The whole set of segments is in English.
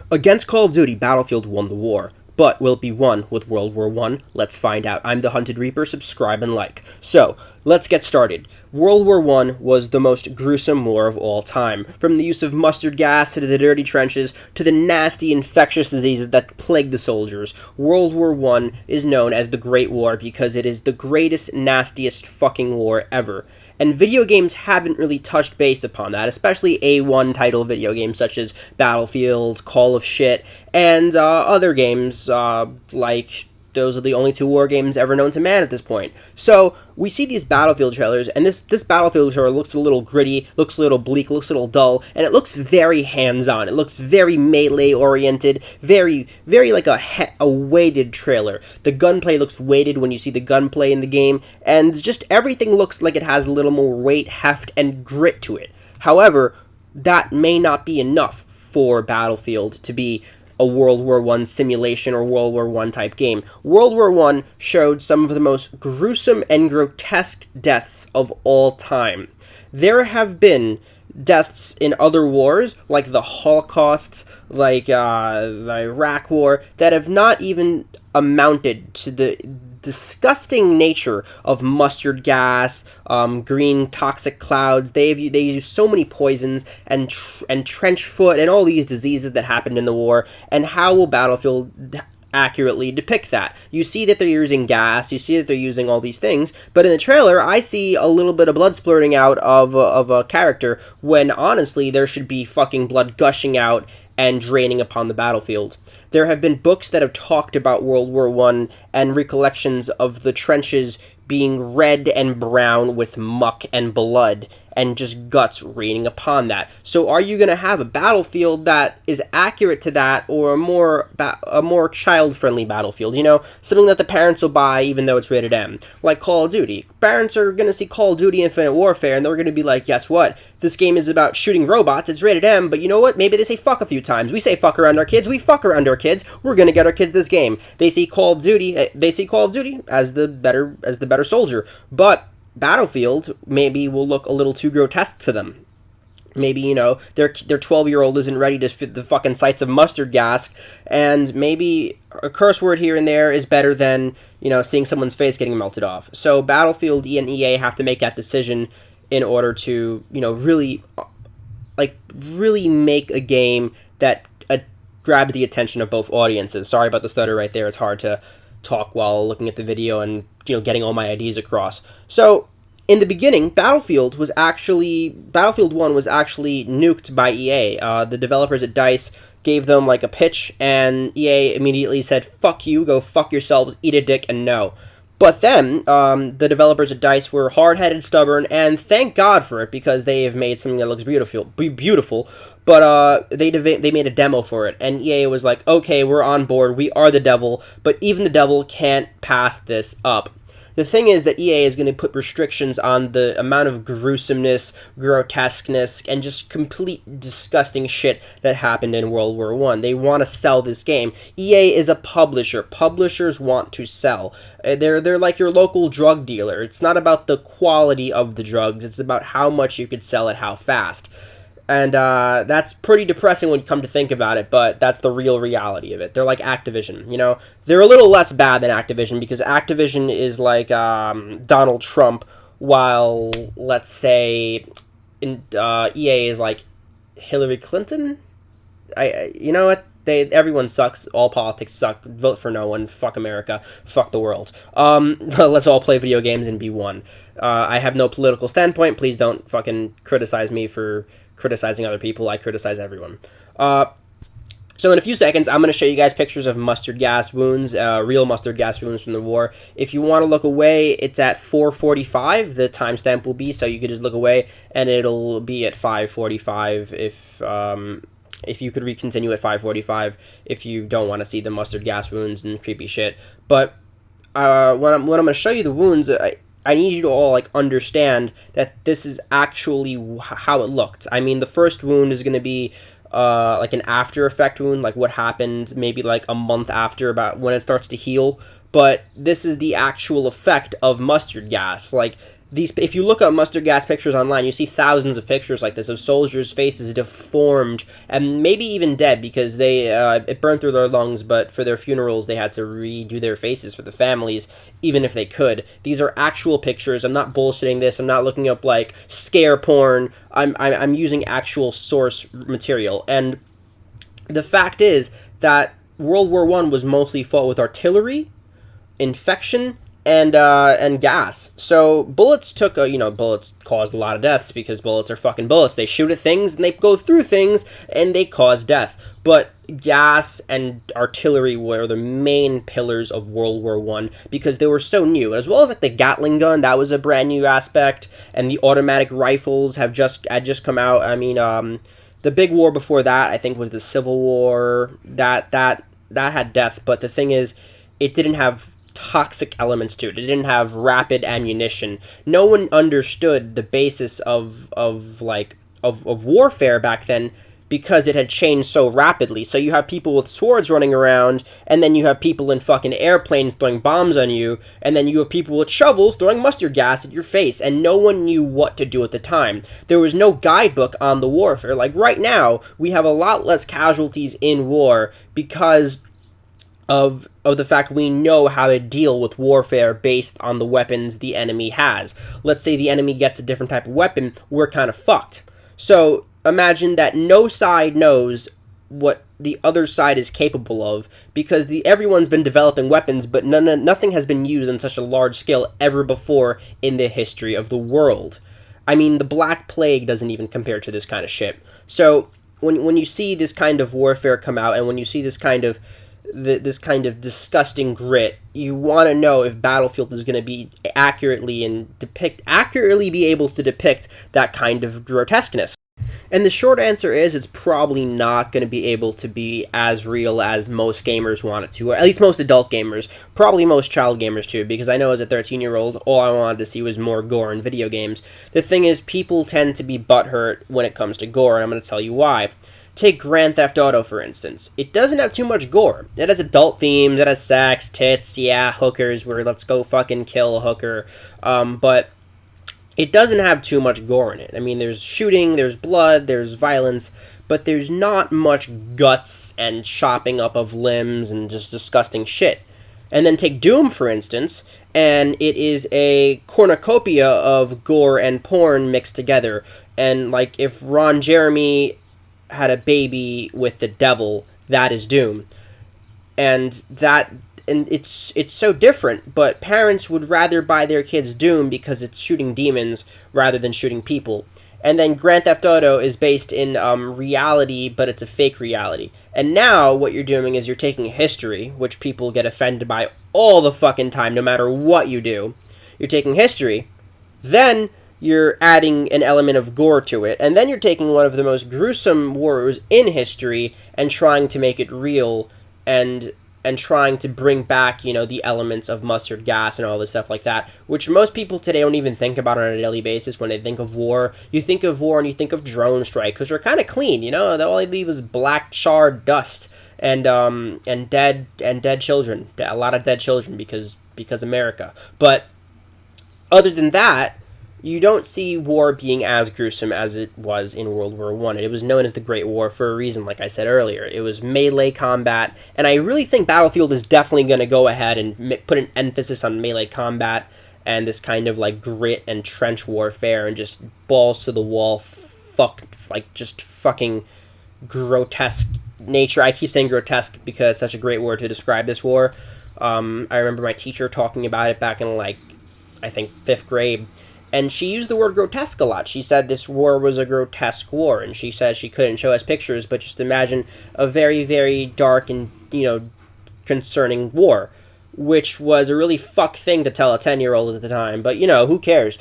Against Call of Duty, Battlefield won the war. But will it be won with World War I? Let's find out. I'm the Hunted Reaper, subscribe and like. So, let's get started. World War I was the most gruesome war of all time. From the use of mustard gas to the dirty trenches to the nasty infectious diseases that plagued the soldiers, World War I is known as the Great War because it is the greatest, nastiest fucking war ever. And video games haven't really touched base upon that, especially A1 title video games such as Battlefield, Call of Shit, and other games like those are the only two war games ever known to man at this point. So we see these Battlefield trailers, and this Battlefield trailer looks a little gritty, looks a little bleak, looks a little dull, and it looks very hands-on. It looks very melee-oriented, very like a weighted trailer. The gunplay looks weighted when you see the gunplay in the game, and just everything looks like it has a little more weight, heft, and grit to it. However, that may not be enough for Battlefield to be a World War I simulation or World War I type game. World War I showed some of the most gruesome and grotesque deaths of all time. There have been deaths in other wars, like the Holocaust, like the Iraq War, that have not even amounted to the disgusting nature of mustard gas, green toxic clouds. They use so many poisons and trench foot and all these diseases that happened in the war. And how will Battlefield accurately depict that? You see that they're using gas, you see that they're using all these things, but in the trailer I see a little bit of blood splurting out of a character when honestly there should be fucking blood gushing out and draining upon the battlefield. There have been books that have talked about World War I and recollections of the trenches being red and brown with muck and blood and just guts raining upon that. So are you going to have a battlefield that is accurate to that, or a more child-friendly battlefield? You know, something that the parents will buy even though it's rated M. Like Call of Duty. Parents are going to see Call of Duty Infinite Warfare and they're going to be like, guess what? This game is about shooting robots, it's rated M, but you know what? Maybe they say fuck a few times. We say fuck around our kids, we fuck around our kids. We're going to get our kids this game. They see Call of Duty as the better soldier. But Battlefield maybe will look a little too grotesque to them. Maybe, you know, their 12-year-old isn't ready to fit the fucking sights of mustard gas, and maybe a curse word here and there is better than, you know, seeing someone's face getting melted off. So Battlefield and EA have to make that decision in order to, you know, really make a game that grabs the attention of both audiences. Sorry about the stutter right there. It's hard to talk while looking at the video and, you know, getting all my ideas across. So in the beginning, Battlefield 1 was actually nuked by EA. The developers at DICE gave them like a pitch, and EA immediately said, fuck you, go fuck yourselves, eat a dick, and no. But then, the developers at DICE were hard-headed, stubborn, and thank God for it, because they have made something that looks beautiful, but they made a demo for it, and EA was like, okay, we're on board, we are the devil, but even the devil can't pass this up. The thing is that EA is going to put restrictions on the amount of gruesomeness, grotesqueness, and just complete disgusting shit that happened in World War I. They want to sell this game. EA is a publisher. Publishers want to sell. They're like your local drug dealer. It's not about the quality of the drugs. It's about how much you could sell it, how fast. And that's pretty depressing when you come to think about it, but that's the real reality of it. They're like Activision, you know? They're a little less bad than Activision, because Activision is like Donald Trump, while, let's say, EA is like Hillary Clinton? You know what? Everyone sucks. All politics suck. Vote for no one. Fuck America. Fuck the world. Let's all play video games and be one. I have no political standpoint. Please don't fucking criticize me for criticizing other people. I criticize everyone. So in a few seconds, I'm going to show you guys pictures of mustard gas wounds, real mustard gas wounds from the war. If you want to look away, it's at 4:45. The timestamp will be, so you could just look away, and it'll be at 5:45 if you could continue at 5:45 if you don't want to see the mustard gas wounds and creepy shit. But when I'm going to show you the wounds, I need you to all like understand that this is actually how it looked. I mean, the first wound is going to be like an after effect wound, like what happened maybe like a month after, about when it starts to heal. But this is the actual effect of mustard gas. Like, if you look up mustard gas pictures online, you see thousands of pictures like this of soldiers' faces deformed and maybe even dead because they it burned through their lungs. But for their funerals, they had to redo their faces for the families, even if they could. These are actual pictures. I'm not bullshitting this. I'm not looking up like scare porn. I'm using actual source material. And the fact is that World War I was mostly fought with artillery, infection, and gas. So bullets bullets caused a lot of deaths because bullets are fucking bullets. They shoot at things and they go through things and they cause death. But gas and artillery were the main pillars of World War I because they were so new, as well as like the Gatling gun. That was a brand new aspect, and the automatic rifles had just come out. I mean, the big war before that, I think, was the Civil War. That had death, but the thing is, it didn't have toxic elements to it. It didn't have rapid ammunition. No one understood the basis of warfare back then because it had changed so rapidly. So you have people with swords running around, and then you have people in fucking airplanes throwing bombs on you, and then you have people with shovels throwing mustard gas at your face, and no one knew what to do at the time. There was no guidebook on the warfare. Like right now, we have a lot less casualties in war because of the fact we know how to deal with warfare based on the weapons the enemy has. Let's say the enemy gets a different type of weapon, we're kind of fucked. So imagine that no side knows what the other side is capable of because everyone's been developing weapons, but nothing has been used on such a large scale ever before in the history of the world. I mean, the Black Plague doesn't even compare to this kind of shit. So when you see this kind of warfare come out, and when you see this kind of disgusting grit, you want to know if Battlefield is going to be accurately be able to depict that kind of grotesqueness. And the short answer is it's probably not going to be able to be as real as most gamers want it to, or at least most adult gamers, probably most child gamers too, because I know as a 13-year-old, all I wanted to see was more gore in video games. The thing is, people tend to be butthurt when it comes to gore, and I'm going to tell you why. Take Grand Theft Auto, for instance. It doesn't have too much gore. It has adult themes, it has sex, tits, yeah, hookers, where let's go fucking kill a hooker. But it doesn't have too much gore in it. I mean, there's shooting, there's blood, there's violence, but there's not much guts and chopping up of limbs and just disgusting shit. And then take Doom, for instance, and it is a cornucopia of gore and porn mixed together. And, like, if Ron Jeremy had a baby with the devil, that is Doom. And it's so different, but parents would rather buy their kids Doom because it's shooting demons rather than shooting people. And then Grand Theft Auto is based in reality, but it's a fake reality. And now what you're doing is you're taking history, which people get offended by all the fucking time, no matter what you do. You're taking history, then you're adding an element of gore to it, and then you're taking one of the most gruesome wars in history and trying to make it real and trying to bring back, the elements of mustard gas and all this stuff like that, which most people today don't even think about on a daily basis when they think of war. You think of war and you think of drone strike, because they're kind of clean, all they leave is black charred dust and dead children, a lot of dead children because America. But other than that, you don't see war being as gruesome as it was in World War I. It was known as the Great War for a reason, like I said earlier. It was melee combat, and I really think Battlefield is definitely going to go ahead and put an emphasis on melee combat and this kind of like grit and trench warfare and just balls to the wall, just fucking grotesque nature. I keep saying grotesque because it's such a great word to describe this war. I remember my teacher talking about it back in I think 5th grade. And she used the word grotesque a lot. She said this war was a grotesque war, and she said she couldn't show us pictures, but just imagine a very, very dark and, concerning war, which was a really fuck thing to tell a 10-year-old at the time, but, who cares?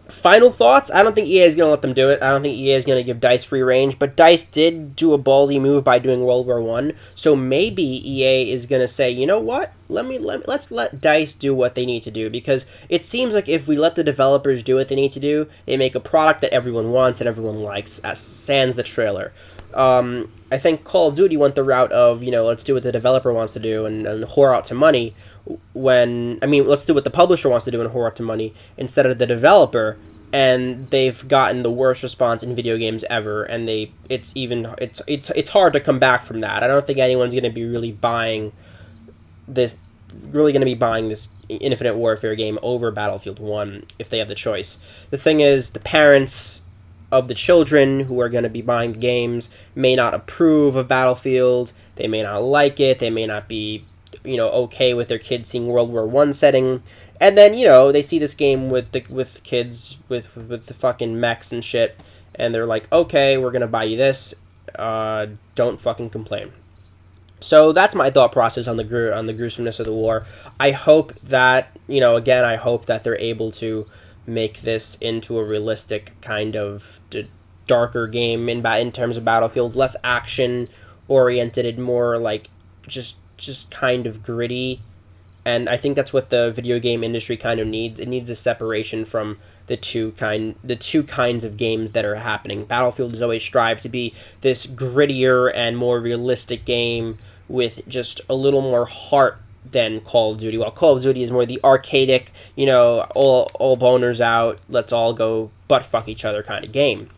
Final thoughts? I don't think EA is going to let them do it. I don't think EA is going to give DICE free range, but DICE did do a ballsy move by doing World War I, so maybe EA is going to say, you know what? Let's let DICE do what they need to do, because it seems like if we let the developers do what they need to do, they make a product that everyone wants and everyone likes, as sans the trailer. I think Call of Duty went the route of, let's do what the developer wants to do and whore out to money. Let's do what the publisher wants to do and whore out to money instead of the developer. And they've gotten the worst response in video games ever. And it's hard to come back from that. I don't think anyone's going to be really buying this Infinite Warfare game over Battlefield 1 if they have the choice. The thing is, the parents of the children who are going to be buying the games may not approve of Battlefield. They may not like it. They may not be, okay with their kids seeing World War One setting. And then, they see this game with kids with the fucking mechs and shit, and they're like, okay, we're going to buy you this. Don't fucking complain. So that's my thought process on the gruesomeness of the war. I hope that, I hope that they're able to make this into a realistic kind of darker game in terms of Battlefield, less action oriented and more like just kind of gritty. And I think that's what the video game industry kind of needs. It needs a separation from the two kinds of games that are happening. Battlefield has always strived to be this grittier and more realistic game with just a little more heart than Call of Duty. While Call of Duty is more the arcadic, all boners out, let's all go butt fuck each other kind of game.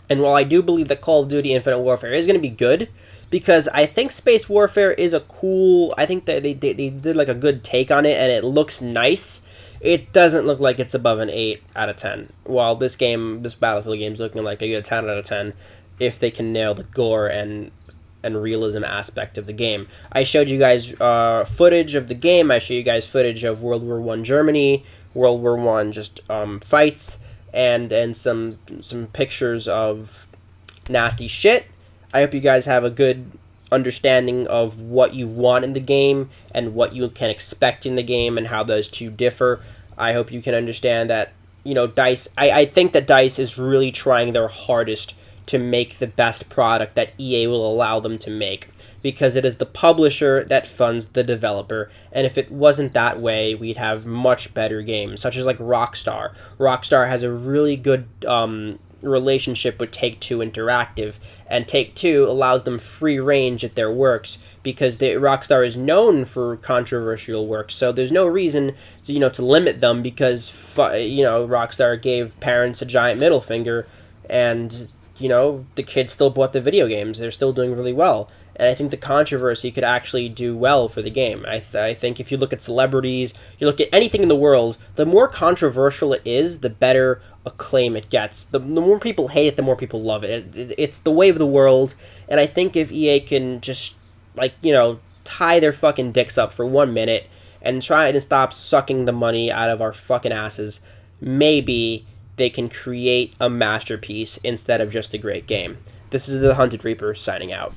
And while I do believe that Call of Duty Infinite Warfare is going to be good, because I think Space Warfare is I think that they did like a good take on it, and it looks nice. It doesn't look like it's above an 8 out of 10. While this Battlefield game is looking like a good 10 out of 10 if they can nail the gore and realism aspect of the game. I showed you guys footage of the game. I showed you guys footage of World War One Germany, World War One just fights, and some pictures of nasty shit. I hope you guys have a good understanding of what you want in the game and what you can expect in the game and how those two differ. I hope you can understand that, DICE, I think that DICE is really trying their hardest to make the best product that EA will allow them to make, because it is the publisher that funds the developer, and if it wasn't that way, we'd have much better games, such as like Rockstar. Rockstar has a really good relationship with Take-Two Interactive, and Take-Two allows them free range at their works because Rockstar is known for controversial works, so there's no reason to limit them, because Rockstar gave parents a giant middle finger, and the kids still bought the video games. They're still doing really well. And I think the controversy could actually do well for the game. I think if you look at celebrities, you look at anything in the world, the more controversial it is, the better acclaim it gets. The more people hate it, the more people love it. It's the way of the world. And I think if EA can just, tie their fucking dicks up for 1 minute and try to stop sucking the money out of our fucking asses, maybe they can create a masterpiece instead of just a great game. This is the Hunted Reaper signing out.